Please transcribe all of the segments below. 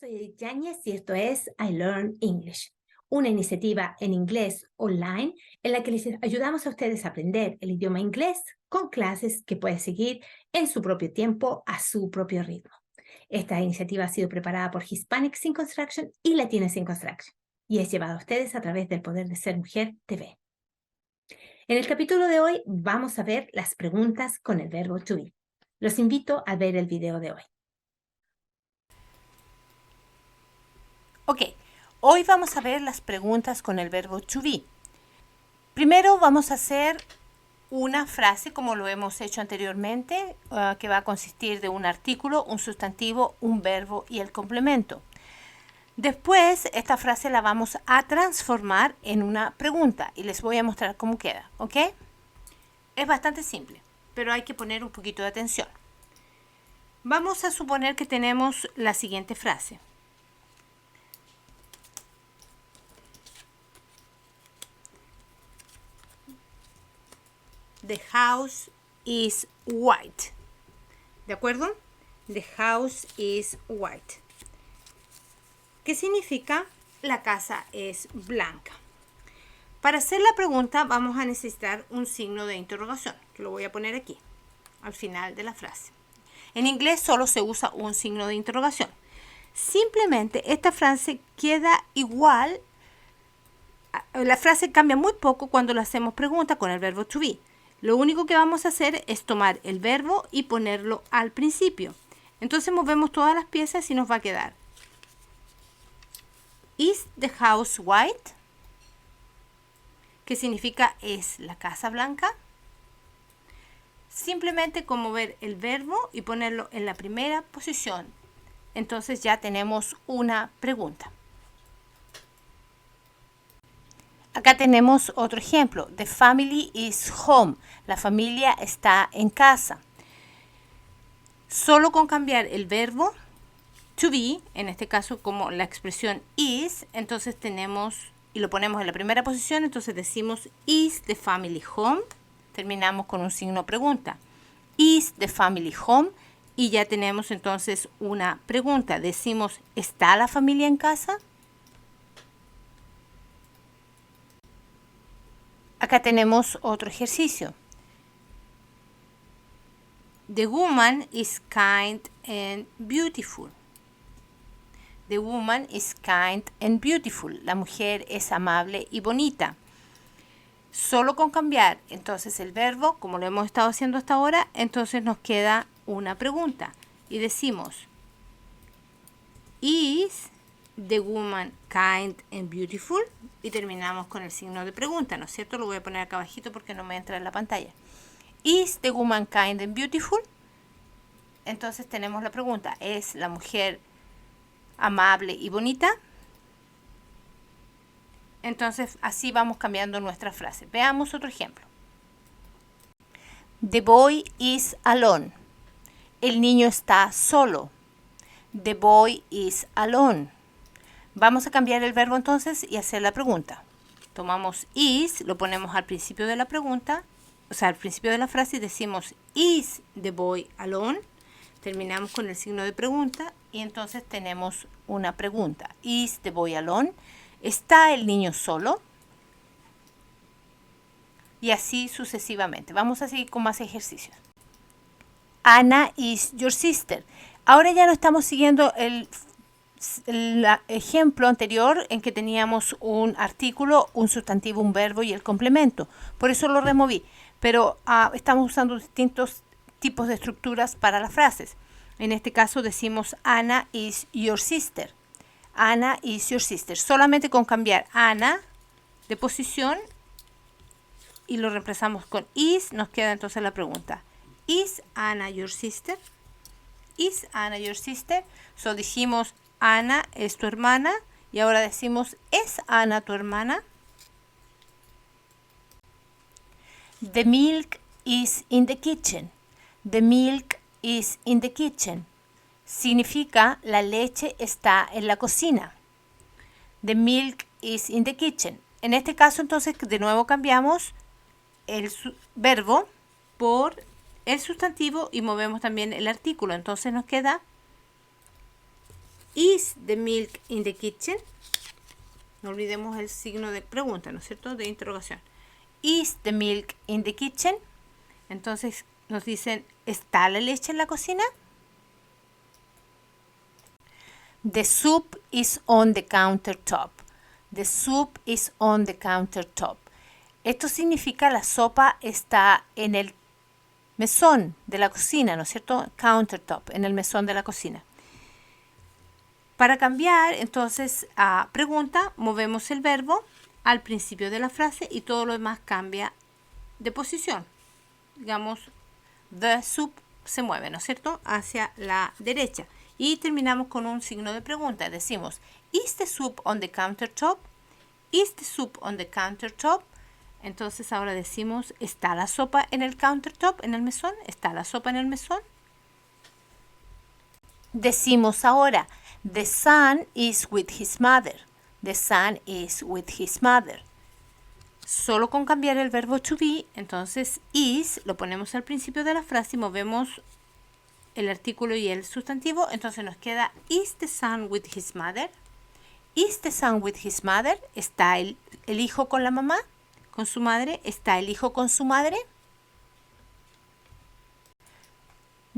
soy Edith Yáñez y esto es I Learn English, una iniciativa en inglés online en la que les ayudamos a ustedes a aprender el idioma inglés con clases que pueden seguir en su propio tiempo, a su propio ritmo. Esta iniciativa ha sido preparada por Hispanics in Construction y Latinas in Construction y es llevada a ustedes a través del Poder de Ser Mujer TV. En el capítulo de hoy vamos a ver las preguntas con el verbo to be. Los invito a ver el video de hoy. Ok, hoy vamos a ver las preguntas con el verbo to be. Primero vamos a hacer una frase como lo hemos hecho anteriormente, que va a consistir de un artículo, un sustantivo, un verbo y el complemento. Después esta frase la vamos a transformar en una pregunta y les voy a mostrar cómo queda, ¿ok? Es bastante simple, pero hay que poner un poquito de atención. Vamos a suponer que tenemos la siguiente frase. The house is white. ¿De acuerdo? The house is white. ¿Qué significa? La casa es blanca. Para hacer la pregunta vamos a necesitar un signo de interrogación, que lo voy a poner aquí, al final de la frase. En inglés solo se usa un signo de interrogación. Simplemente esta frase queda igual. La frase cambia muy poco cuando le hacemos pregunta con el verbo to be. Lo único que vamos a hacer es tomar el verbo y ponerlo al principio. Entonces movemos todas las piezas y nos va a quedar Is the house white? ¿Qué significa es la casa blanca? Simplemente con mover el verbo y ponerlo en la primera posición. Entonces ya tenemos una pregunta. Acá tenemos otro ejemplo. The family is home. La familia está en casa. Solo con cambiar el verbo to be, en este caso como la expresión is, entonces tenemos y lo ponemos en la primera posición, entonces decimos is the family home. Terminamos con un signo pregunta. Is the family home? Y ya tenemos entonces una pregunta. Decimos, ¿está la familia en casa? Acá tenemos otro ejercicio. The woman is kind and beautiful. The woman is kind and beautiful. La mujer es amable y bonita. Solo con cambiar entonces el verbo, como lo hemos estado haciendo hasta ahora, entonces nos queda una pregunta. Y decimos, Is the woman kind and beautiful? Y terminamos con el signo de pregunta, ¿no es cierto? Lo voy a poner acá abajito porque no me entra en la pantalla. Is the woman kind and beautiful? Entonces tenemos la pregunta, ¿es la mujer amable y bonita? Entonces así vamos cambiando nuestra frase. Veamos otro ejemplo. The boy is alone. El niño está solo. The boy is alone. Vamos a cambiar el verbo entonces y hacer la pregunta. Tomamos is, lo ponemos al principio de la pregunta, o sea, al principio de la frase y decimos is the boy alone. Terminamos con el signo de pregunta y entonces tenemos una pregunta. Is the boy alone? ¿Está el niño solo? Y así sucesivamente. Vamos a seguir con más ejercicios. Anna is your sister. Ahora ya no estamos siguiendo el ejemplo anterior en que teníamos un artículo, un sustantivo, un verbo y el complemento. Por eso lo removí. Pero estamos usando distintos tipos de estructuras para las frases. En este caso decimos Anna is your sister. Anna is your sister. Solamente con cambiar Anna de posición y lo reemplazamos con is, nos queda entonces la pregunta. Is Anna your sister? Is Anna your sister? So dijimos Ana es tu hermana y ahora decimos ¿es Ana tu hermana? The milk is in the kitchen. The milk is in the kitchen. Significa la leche está en la cocina. The milk is in the kitchen. En este caso entonces de nuevo cambiamos el verbo por el sustantivo y movemos también el artículo. Entonces nos queda Is the milk in the kitchen? No olvidemos el signo de pregunta, ¿no es cierto? De interrogación. Is the milk in the kitchen? Entonces nos dicen, ¿está la leche en la cocina? The soup is on the countertop. The soup is on the countertop. Esto significa la sopa está en el mesón de la cocina, ¿no es cierto? Countertop, en el mesón de la cocina. Para cambiar entonces a pregunta, movemos el verbo al principio de la frase y todo lo demás cambia de posición. Digamos, the soup se mueve, ¿no es cierto?, hacia la derecha. Y terminamos con un signo de pregunta. Decimos, is the soup on the countertop? Is the soup on the countertop? Entonces ahora decimos, ¿está la sopa en el countertop, en el mesón? ¿Está la sopa en el mesón? Decimos ahora, the son is with his mother. The son is with his mother. Solo con cambiar el verbo to be, entonces is lo ponemos al principio de la frase y movemos el artículo y el sustantivo. Entonces nos queda, is the son with his mother? Is the son with his mother? ¿Está el hijo con la mamá? ¿Con su madre? ¿Está el hijo con su madre?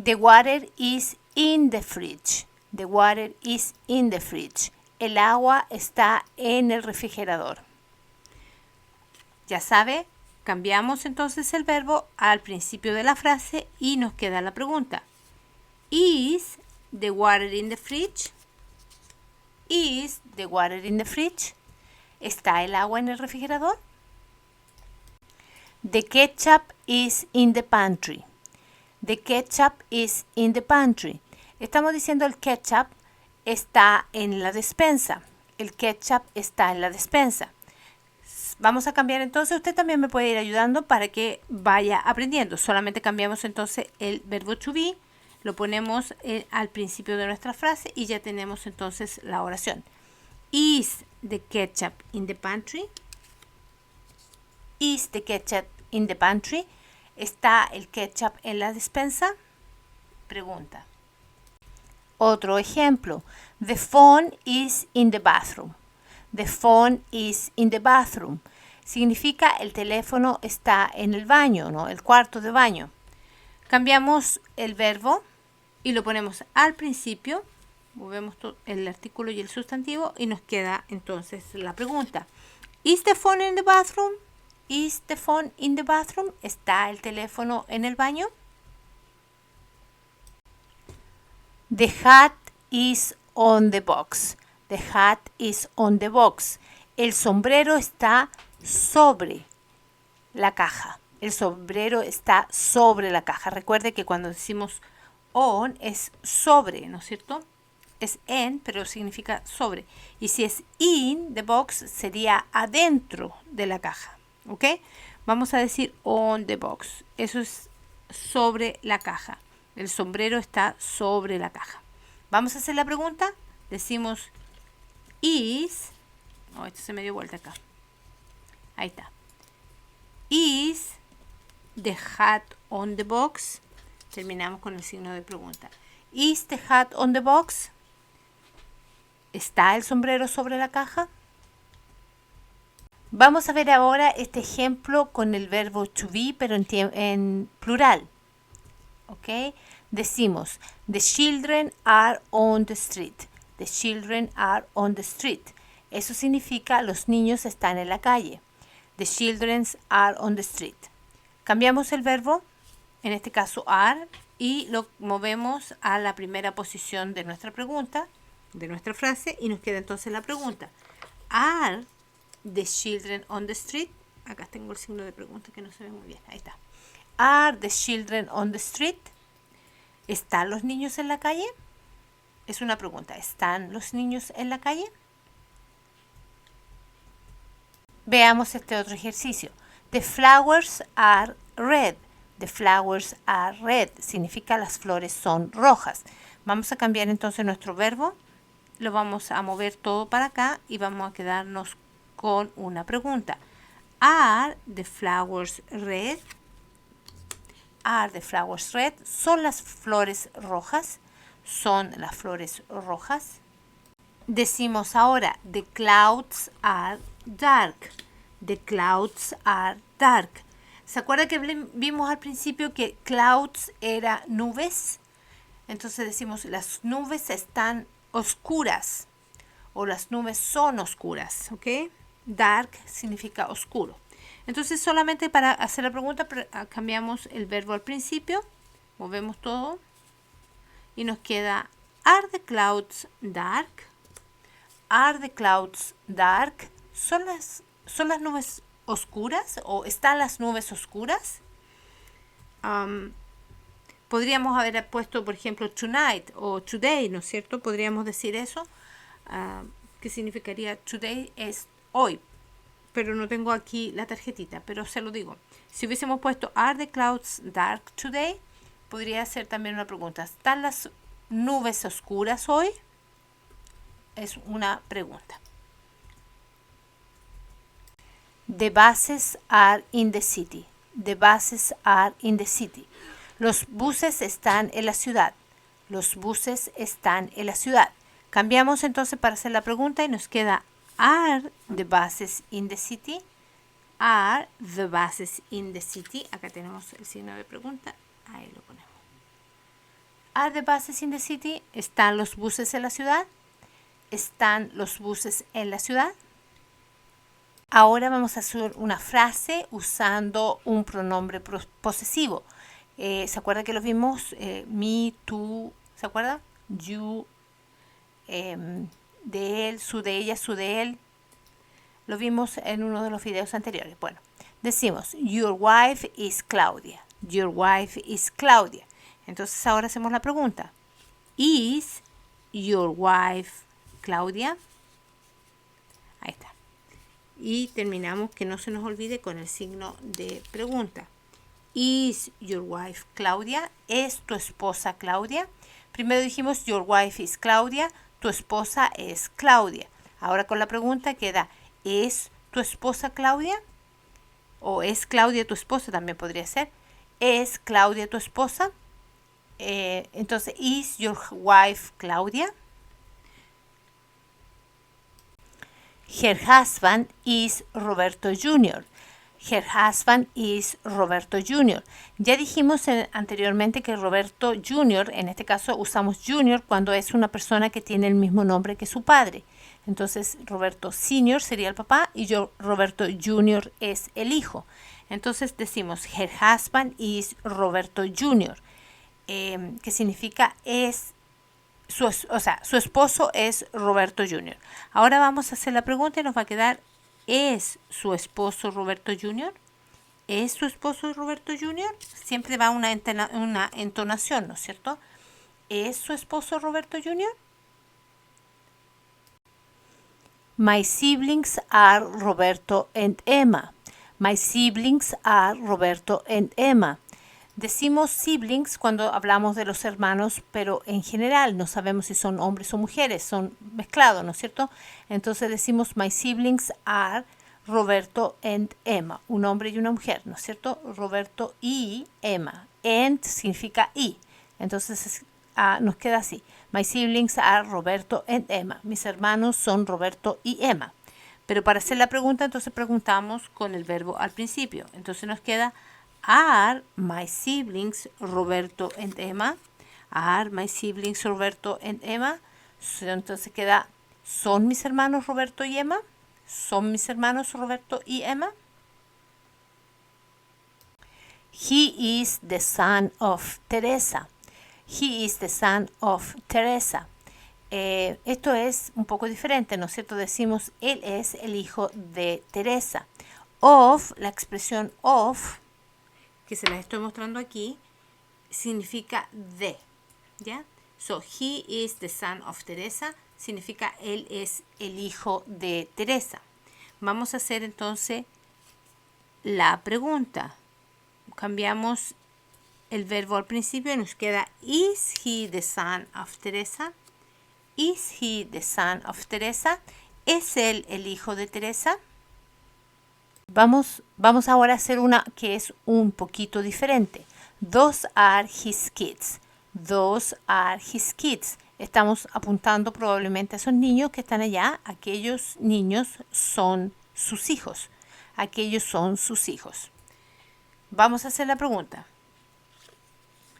The water is in the fridge. The water is in the fridge. El agua está en el refrigerador. Ya sabe, cambiamos entonces el verbo al principio de la frase y nos queda la pregunta. Is the water in the fridge? Is the water in the fridge? ¿Está el agua en el refrigerador? The ketchup is in the pantry. The ketchup is in the pantry. Estamos diciendo el ketchup está en la despensa. El ketchup está en la despensa. Vamos a cambiar entonces. Usted también me puede ir ayudando para que vaya aprendiendo. Solamente cambiamos entonces el verbo to be. Lo ponemos al principio de nuestra frase y ya tenemos entonces la oración. Is the ketchup in the pantry? Is the ketchup in the pantry? ¿Está el ketchup en la despensa? Pregunta. Otro ejemplo. The phone is in the bathroom. The phone is in the bathroom. Significa el teléfono está en el baño, ¿no? El cuarto de baño. Cambiamos el verbo y lo ponemos al principio. Movemos el artículo y el sustantivo y nos queda entonces la pregunta. Is the phone in the bathroom? Is the phone in the bathroom? ¿Está el teléfono en el baño? The hat is on the box. The hat is on the box. El sombrero está sobre la caja. El sombrero está sobre la caja. Recuerde que cuando decimos on es sobre, ¿no es cierto? Es en, pero significa sobre. Y si es in the box, sería adentro de la caja. ¿Ok? Vamos a decir on the box. Eso es sobre la caja. El sombrero está sobre la caja. Vamos a hacer la pregunta. Decimos is. Oh, esto se me dio vuelta acá. Ahí está. Is the hat on the box? Terminamos con el signo de pregunta. Is the hat on the box? ¿Está el sombrero sobre la caja? Vamos a ver ahora este ejemplo con el verbo to be, pero en plural. ¿Ok? Decimos, the children are on the street. The children are on the street. Eso significa los niños están en la calle. The children are on the street. Cambiamos el verbo, en este caso are, y lo movemos a la primera posición de nuestra pregunta, de nuestra frase, y nos queda entonces la pregunta. Are the children on the street? Acá tengo el signo de pregunta que no se ve muy bien. Ahí está. Are the children on the street? ¿Están los niños en la calle? Es una pregunta. ¿Están los niños en la calle? Veamos este otro ejercicio. The flowers are red. The flowers are red. Significa las flores son rojas. Vamos a cambiar entonces nuestro verbo. Lo vamos a mover todo para acá y vamos a quedarnos con una pregunta. Are the flowers red? Are the flowers red? ¿Son las flores rojas? ¿Son las flores rojas? Decimos ahora, the clouds are dark. The clouds are dark. ¿Se acuerda que vimos al principio que clouds era nubes? Entonces decimos, las nubes están oscuras. O las nubes son oscuras, ¿ok? Dark significa oscuro. Entonces solamente para hacer la pregunta cambiamos el verbo al principio, movemos todo y nos queda are the clouds dark? Are the clouds dark? ¿Son las nubes oscuras o están las nubes oscuras? Podríamos haber puesto, por ejemplo, tonight o today, ¿no es cierto? Podríamos decir eso. ¿Qué significaría today? Es hoy. Pero no tengo aquí la tarjetita, pero se lo digo. Si hubiésemos puesto are the clouds dark today, podría ser también una pregunta. ¿Están las nubes oscuras hoy? Es una pregunta. The buses are in the city. The buses are in the city. Los buses están en la ciudad. Los buses están en la ciudad. Cambiamos entonces para hacer la pregunta y nos queda are the buses in the city? Are the buses in the city? Acá tenemos el signo de pregunta. Ahí lo ponemos. Are the buses in the city? ¿Están los buses en la ciudad? ¿Están los buses en la ciudad? Ahora vamos a hacer una frase usando un pronombre posesivo. ¿Se acuerda que lo vimos? Me, tú, ¿se acuerda? You, de él, su de ella, su de él. Lo vimos en uno de los videos anteriores. Bueno, decimos, your wife is Claudia. Your wife is Claudia. Entonces ahora hacemos la pregunta. Is your wife Claudia? Ahí está. Y terminamos, que no se nos olvide, con el signo de pregunta. Is your wife Claudia? ¿Es tu esposa Claudia? Primero dijimos your wife is Claudia. Tu esposa es Claudia. Ahora con la pregunta queda, ¿es tu esposa Claudia? O ¿es Claudia tu esposa? También podría ser. ¿Es Claudia tu esposa? Entonces, ¿is your wife Claudia? Her husband is Roberto Jr. Her husband is Roberto Jr. Ya dijimos anteriormente que Roberto Jr., en este caso usamos Jr. cuando es una persona que tiene el mismo nombre que su padre. Entonces Roberto Sr. sería el papá y Roberto Jr. es el hijo. Entonces decimos her husband is Roberto Jr., que significa su esposo es Roberto Jr. Ahora vamos a hacer la pregunta y nos va a quedar, ¿es su esposo Roberto Jr.? ¿Es su esposo Roberto Jr.? Siempre va una entonación, ¿no es cierto? ¿Es su esposo Roberto Jr.? My siblings are Roberto and Emma. My siblings are Roberto and Emma. Decimos siblings cuando hablamos de los hermanos, pero en general no sabemos si son hombres o mujeres, son mezclados, ¿no es cierto? Entonces decimos my siblings are Roberto and Emma, un hombre y una mujer, ¿no es cierto? Roberto y Emma. And significa y. Entonces nos queda así. My siblings are Roberto and Emma. Mis hermanos son Roberto y Emma. Pero para hacer la pregunta, entonces preguntamos con el verbo al principio. Entonces nos queda are my siblings Roberto and Emma? Are my siblings Roberto and Emma? Entonces queda, ¿son mis hermanos Roberto y Emma? ¿Son mis hermanos Roberto y Emma? He is the son of Teresa. He is the son of Teresa. Esto es un poco diferente, ¿no es cierto? Decimos, él es el hijo de Teresa. Of, la expresión of, que se las estoy mostrando aquí, significa de, ¿ya? So, he is the son of Teresa, significa él es el hijo de Teresa. Vamos a hacer entonces la pregunta. Cambiamos el verbo al principio y nos queda, is he the son of Teresa? Is he the son of Teresa? ¿Es él el hijo de Teresa? Vamos ahora a hacer una que es un poquito diferente. Those are his kids. Those are his kids. Estamos apuntando probablemente a esos niños que están allá. Aquellos niños son sus hijos. Aquellos son sus hijos. Vamos a hacer la pregunta.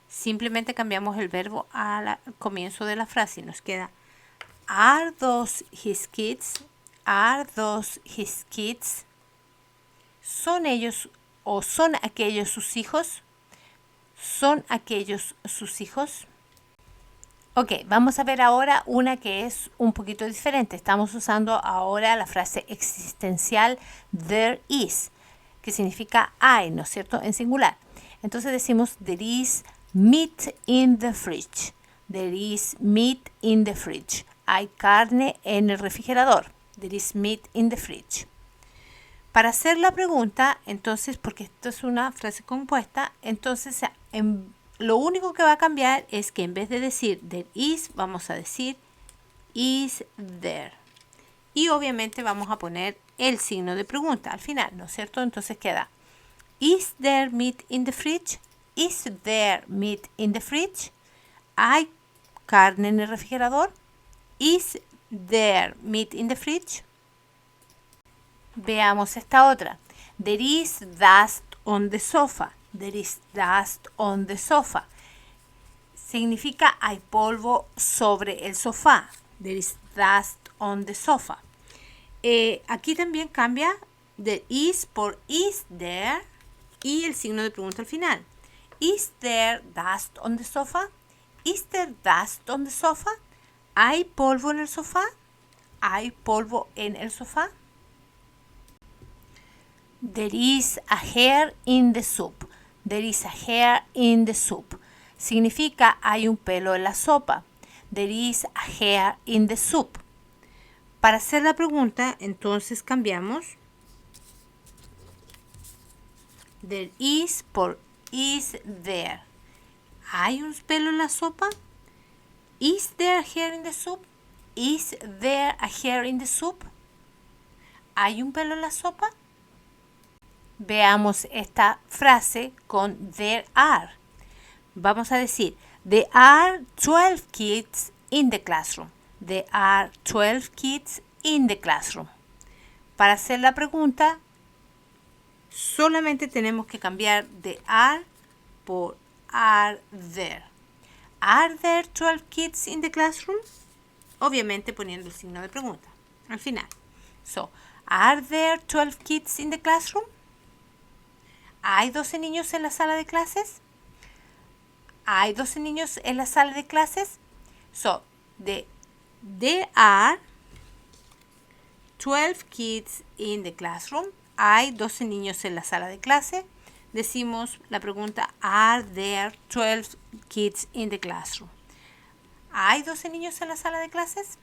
Simplemente cambiamos el verbo al comienzo de la frase y nos queda Are those his kids? Are those his kids? ¿Son ellos o son aquellos sus hijos? ¿Son aquellos sus hijos? Ok, vamos a ver ahora una que es un poquito diferente. Estamos usando ahora la frase existencial there is, que significa hay, ¿no es cierto? En singular. Entonces decimos there is meat in the fridge. There is meat in the fridge. Hay carne en el refrigerador. There is meat in the fridge. Para hacer la pregunta, entonces, porque esto es una frase compuesta, entonces lo único que va a cambiar es que en vez de decir there is, vamos a decir is there. Y obviamente vamos a poner el signo de pregunta al final, ¿no es cierto? Entonces queda Is there meat in the fridge? Is there meat in the fridge? ¿Hay carne en el refrigerador? Is there meat in the fridge? Veamos esta otra. There is dust on the sofa. There is dust on the sofa. Significa hay polvo sobre el sofá. There is dust on the sofa. Aquí también cambia there is por is there y el signo de pregunta al final. Is there dust on the sofa? Is there dust on the sofa? ¿Hay polvo en el sofá? ¿Hay polvo en el sofá? There is a hair in the soup. There is a hair in the soup. Significa hay un pelo en la sopa. There is a hair in the soup. Para hacer la pregunta, entonces cambiamos there is por is there. ¿Hay un pelo en la sopa? Is there a hair in the soup? Is there a hair in the soup? ¿Hay un pelo en la sopa? Veamos esta frase con there are. Vamos a decir, there are 12 kids in the classroom. There are 12 kids in the classroom. Para hacer la pregunta, solamente tenemos que cambiar the are por are there. Are there 12 kids in the classroom? Obviamente poniendo el signo de pregunta al final. So, are there 12 kids in the classroom? ¿Hay 12 niños en la sala de clases? ¿Hay 12 niños en la sala de clases? So, there are 12 kids in the classroom. ¿Hay 12 niños en la sala de clase? Decimos la pregunta, ¿Are there 12 kids in the classroom? ¿Hay 12 niños en la sala de clases?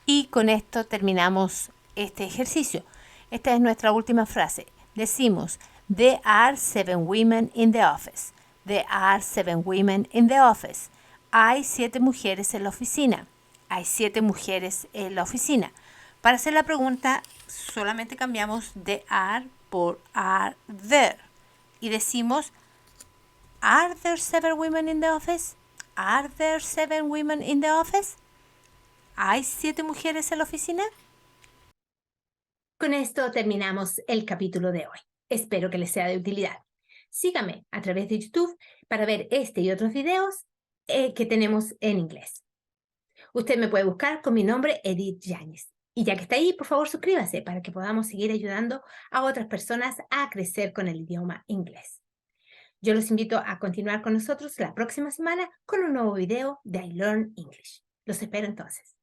Y con esto terminamos este ejercicio. Esta es nuestra última frase. Decimos, there are 7 women in the office. There are 7 women in the office. Hay 7 mujeres en la oficina. Hay 7 mujeres en la oficina. Para hacer la pregunta, solamente cambiamos the are por are there. Y decimos, ¿Are there 7 women in the office? ¿Are there 7 women in the office? ¿Hay 7 mujeres en la oficina? Con esto terminamos el capítulo de hoy. Espero que les sea de utilidad. Sígame a través de YouTube para ver este y otros videos que tenemos en inglés. Usted me puede buscar con mi nombre, Edith Yáñez. Y ya que está ahí, por favor, suscríbase para que podamos seguir ayudando a otras personas a crecer con el idioma inglés. Yo los invito a continuar con nosotros la próxima semana con un nuevo video de I Learn English. Los espero entonces.